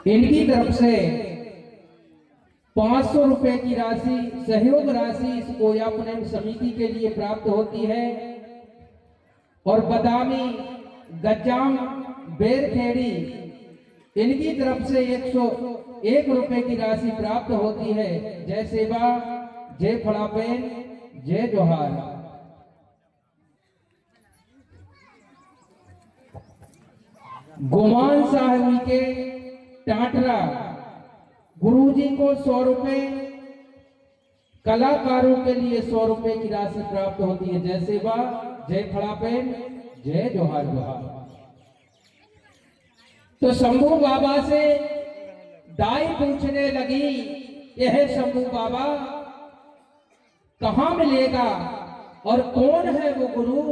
इनकी तरफ से 500 रुपए की राशि सहयोग राशि इस कोया पुनर् समिति के लिए प्राप्त होती है और बदामी गज्जाम बेरखेड़ी इनकी तरफ से 101 रुपए की राशि प्राप्त होती है। जय सेवा, जय फड़ापेन, जय जोहार। गुमान साहब के टाटरा गुरुजी को 100 रुपए, कलाकारों के लिए 100 रुपए की राशि प्राप्त होती है। जय सेवा, जय फड़ापेन, जय जोहार जोहार। तो शंभू बाबा से दाई पूछने लगी, यह शंभू बाबा कहां मिलेगा और कौन है वो गुरु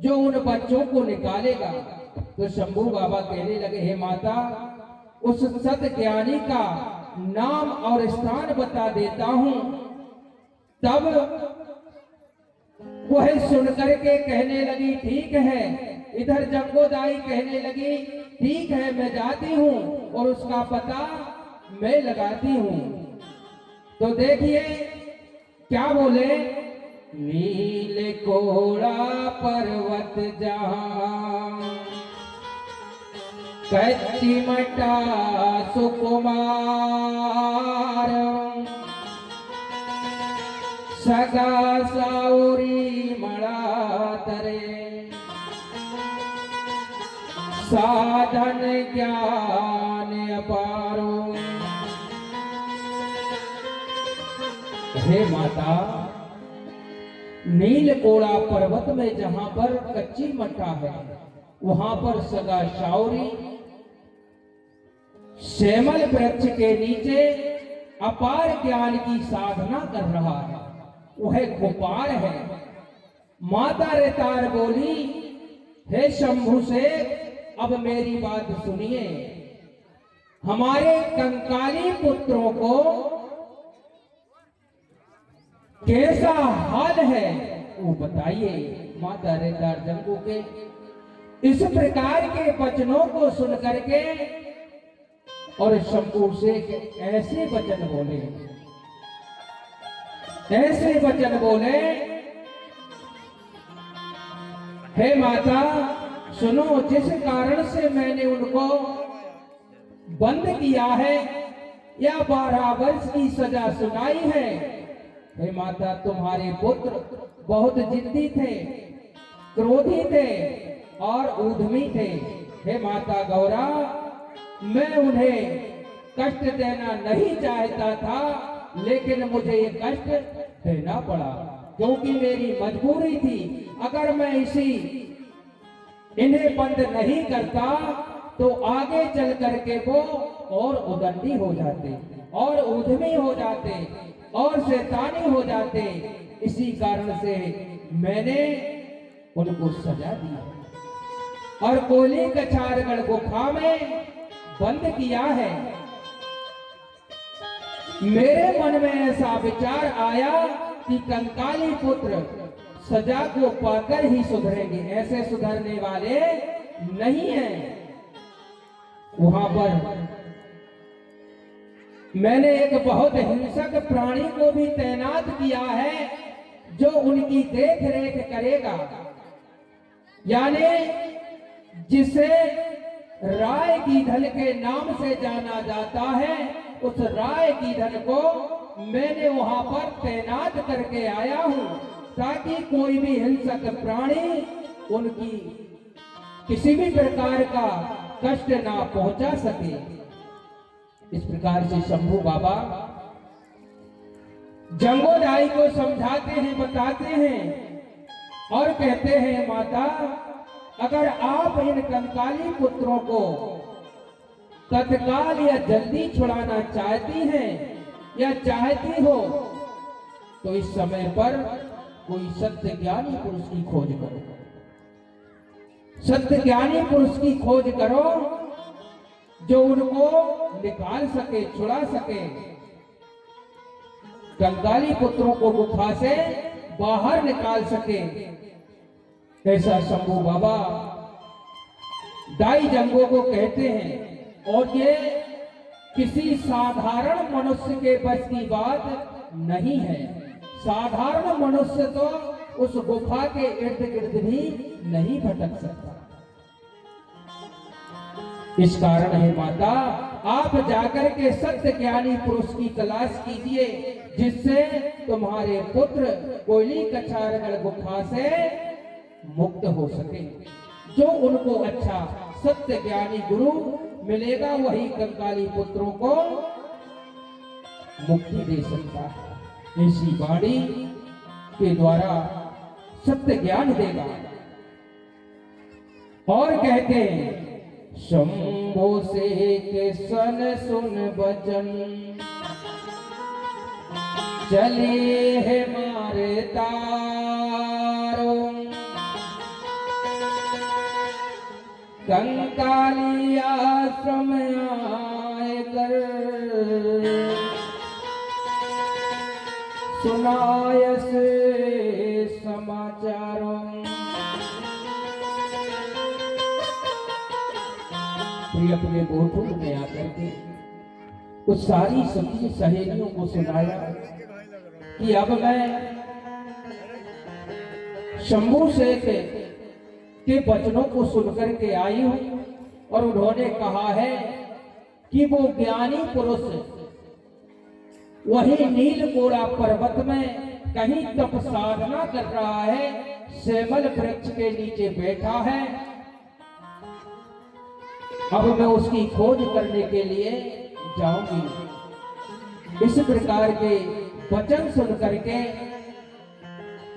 जो उन बच्चों को निकालेगा। तो शंभू बाबा कहने लगे, हे माता, उस सत ज्ञानी का नाम और स्थान बता देता हूं। तब वह सुन करके कहने लगी, ठीक है। इधर जंगोदाई कहने लगी, ठीक है, मैं जाती हूं और उसका पता मैं लगाती हूं। तो देखिए क्या बोले, नील कोड़ा पर्वत जहां कच्ची मटा सुकुमार, सगा साउरी मड़ा तरे, साधन ज्ञान अपारो। हे माता, नील कोड़ा पर्वत में जहां पर कच्ची मट्टा है वहां पर सगा शाउरी श्यामल वृक्ष के नीचे अपार ज्ञान की साधना कर रहा है, वह गोपाल है। माता रेतार बोली, हे शंभु से अब मेरी बात सुनिए, हमारे कंकाली पुत्रों को कैसा हाल है वो बताइए। माता रेतार जंगू के इस प्रकार के वचनों को सुन करके और शंभू से ऐसे वचन बोले, ऐसे वचन बोले, हे माता सुनो, जिस कारण से मैंने उनको बंद किया है या 12 वर्ष की सजा सुनाई है, हे माता, तुम्हारे पुत्र बहुत जिद्दी थे, क्रोधी थे और उद्यमी थे। हे माता गौरा, मैं उन्हें कष्ट देना नहीं चाहता था, लेकिन मुझे ये कष्ट देना पड़ा क्योंकि मेरी मजबूरी थी। अगर मैं इन्हें बंद नहीं करता तो आगे चल करके वो और उदंडी हो जाते और उद्यमी हो जाते और शैतानी हो जाते। इसी कारण से मैंने उनको सजा दी और कोली कछारगढ़ गुफा में बंद किया है। मेरे मन में ऐसा विचार आया कि कंकाली पुत्र सजा को पाकर ही सुधरेंगे, ऐसे सुधरने वाले नहीं हैं। वहां पर मैंने एक बहुत हिंसक प्राणी को भी तैनात किया है जो उनकी देख रेख करेगा, यानी जिसे राय की धन के नाम से जाना जाता है, उस राय की धन को मैंने वहां पर तैनात करके आया हूं ताकि कोई भी हिंसक प्राणी उनकी किसी भी प्रकार का कष्ट ना पहुंचा सके। इस प्रकार से शंभू बाबा जंगोदाई को समझाते हैं, बताते हैं और कहते हैं, माता, अगर आप इन कंकाली पुत्रों को तत्काल या जल्दी छुड़ाना चाहती हैं या चाहती हो तो इस समय पर कोई सत्य ज्ञानी पुरुष की खोज करो, सत्य ज्ञानी पुरुष की खोज करो जो उनको निकाल सके, छुड़ा सके, कंकाली पुत्रों को गुफा से बाहर निकाल सके। ऐसा शंभू बाबा दाई जंगों को कहते हैं और ये किसी साधारण मनुष्य के बस की बात नहीं है। साधारण मनुष्य तो उस गुफा के इर्द गिर्द भी नहीं भटक सकता। इस कारण है माता, आप जाकर के सत्य ज्ञानी पुरुष की तलाश कीजिए, जिससे तुम्हारे पुत्र कोयली कछारगढ़ गुफा से मुक्त हो सके। जो उनको अच्छा सत्य ज्ञानी गुरु मिलेगा, वही कंकाली पुत्रों को मुक्ति दे सकता है। ऐसी वाणी के द्वारा सत्य ज्ञान देगा। और कहते हैं, शंभो से के सन सुन बचन, चले है मारे तारो, कंकाली आश्रम आए कर, सुनाय से समाचारों। अपने गोठों में आकर के उस सारी सखी सहेलियों को सुनाया कि अब मैं शंभू शेख के वचनों को सुनकर के आई हूं, और उन्होंने कहा है कि वो ज्ञानी पुरुष वही नीलकोड़ा पर्वत में कहीं तप साधना कर रहा है, सेमल वृक्ष के नीचे बैठा है। अब मैं उसकी खोज करने के लिए जाऊंगी। इस प्रकार के वचन सुन करके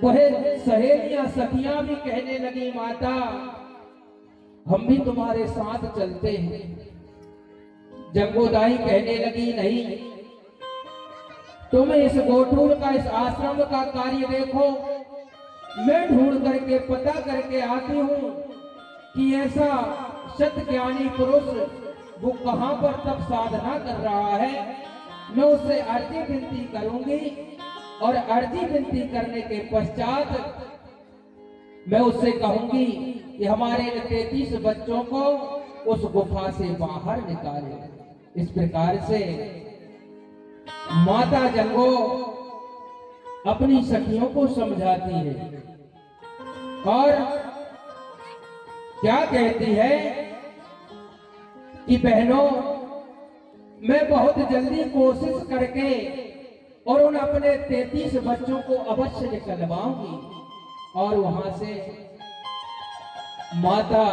वह सहेलियां सखियां भी कहने लगी, माता हम भी तुम्हारे साथ चलते हैं। जंगोदाई कहने लगी, नहीं, तुम इस गोठूर का, इस आश्रम का कार्य देखो, मैं ढूंढ करके पता करके आती हूं कि ऐसा सत्य ज्ञानी पुरुष वो कहां पर तप साधना कर रहा है। मैं उससे अर्जी विनती करूंगी, और अर्जी विनती करने के पश्चात मैं उससे कहूंगी कि हमारे 33 बच्चों को उस गुफा से बाहर निकाले। इस प्रकार से माता जंगो अपनी सखियों को समझाती है, और क्या कहती है कि बहनों, मैं बहुत जल्दी कोशिश करके और उन अपने 33 बच्चों को अवश्य निकलवाऊंगी। और वहां से माता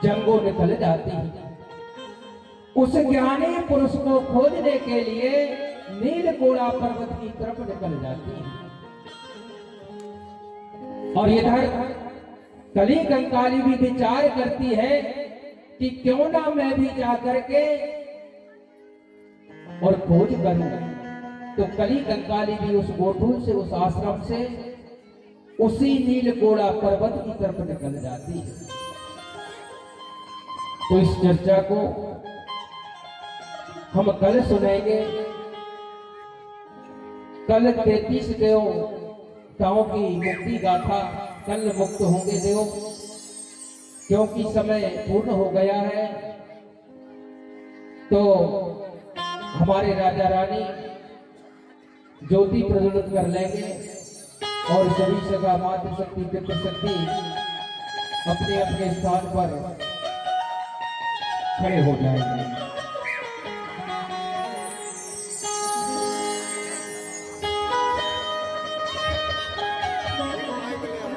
जंगो निकल जाती है। उस ज्ञानी पुरुष को खोजने के लिए नीलकोड़ा पर्वत की तरफ निकल जाती है। और इधर कली कंकाली भी विचार करती है कि क्यों ना मैं भी जाकर के और खोज करूं। तो कली कंकाली भी उस गोठूल से, उस आश्रम से उसी नीलकोड़ा पर्वत की तरफ निकल जाती है। तो इस चर्चा को हम कल सुनेंगे। कल 33 देवताओं की मुक्ति गाथा, कल मुक्त होंगे देव, क्योंकि समय पूर्ण हो गया है। तो हमारे राजा रानी ज्योति प्रज्वलित कर लेंगे, और सभी सगा मातृशक्ति पितृशक्ति अपने अपने स्थान पर खड़े हो जाएंगे।